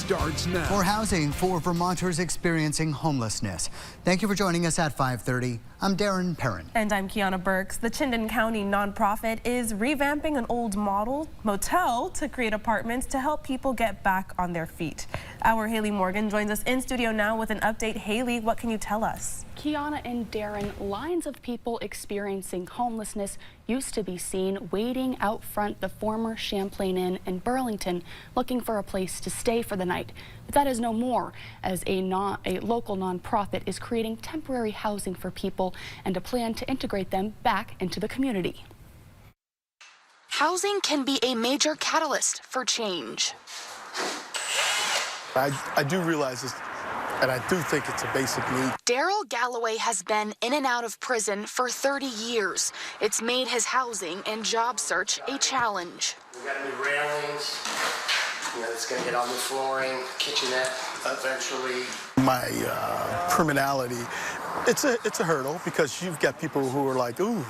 starts now. For housing for Vermonters experiencing homelessness. Thank you for joining us at 5:30. I'm Darren Perrin. And I'm Kiana Burks. The Chittenden County nonprofit is revamping an old model motel to create apartments to help people get back on their feet. Our Haley Morgan joins us in studio now with an update. Haley, what can you tell us? Kiana and Darren, lines of people experiencing homelessness used to be seen waiting out front the former Champlain Inn in Burlington, looking for a place to stay for the night. But that is no more, as a local nonprofit is creating temporary housing for people and a plan to integrate them back into the community. Housing can be a major catalyst for change. I do realize this, and I do think it's a basic need. Daryl Galloway has been in and out of prison for 30 years. It's made his housing and job search a challenge. We got new railings. It's going to get all new flooring, kitchenette eventually. My criminality, it's a hurdle because you've got people who are like, ooh,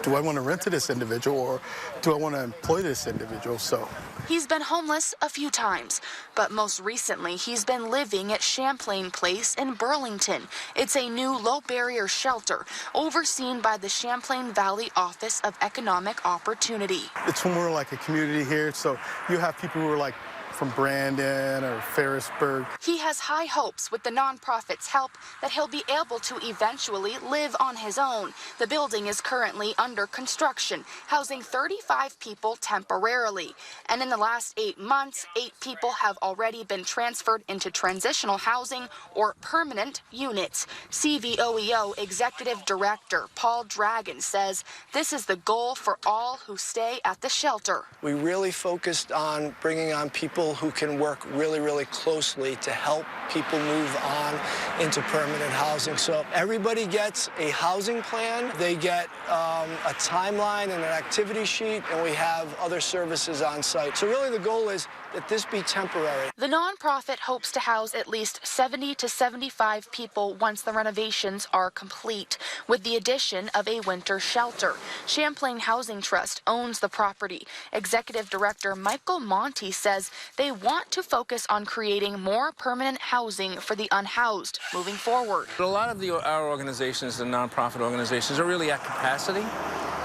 do I want to rent to this individual or do I want to employ this individual? So he's been homeless a few times, but most recently he's been living at Champlain Place in Burlington. It's a new low-barrier shelter overseen by the Champlain Valley Office of Economic Opportunity. It's more like a community here, so you have people who are like from Brandon or Ferrisburg. He has high hopes with the nonprofit's help that he'll be able to eventually live on his own. The building is currently under construction, housing 35 people temporarily. And in the last 8 months, 8 people have already been transferred into transitional housing or permanent units. CVOEO Executive Director Paul Dragon says this is the goal for all who stay at the shelter. We really focused on bringing on people who can work really closely to help people move on into permanent housing. So everybody gets a housing plan, they get a timeline and an activity sheet, and we have other services on site. So really the goal is that this be temporary. The nonprofit hopes to house at least 70 to 75 people once the renovations are complete, with the addition of a winter shelter. Champlain Housing Trust owns the property. Executive Director Michael Monty says they want to focus on creating more permanent housing for the unhoused moving forward. A lot of our organizations, the nonprofit organizations, are really at capacity.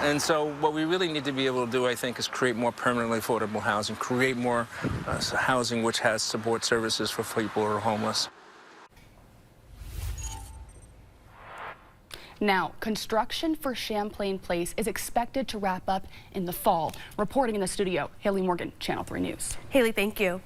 And so what we really need to be able to do, I think, is create more permanently affordable housing, create more housing which has support services for people who are homeless. Now, construction for Champlain Place is expected to wrap up in the fall. Reporting in the studio, Haley Morgan, Channel 3 News. Haley, thank you.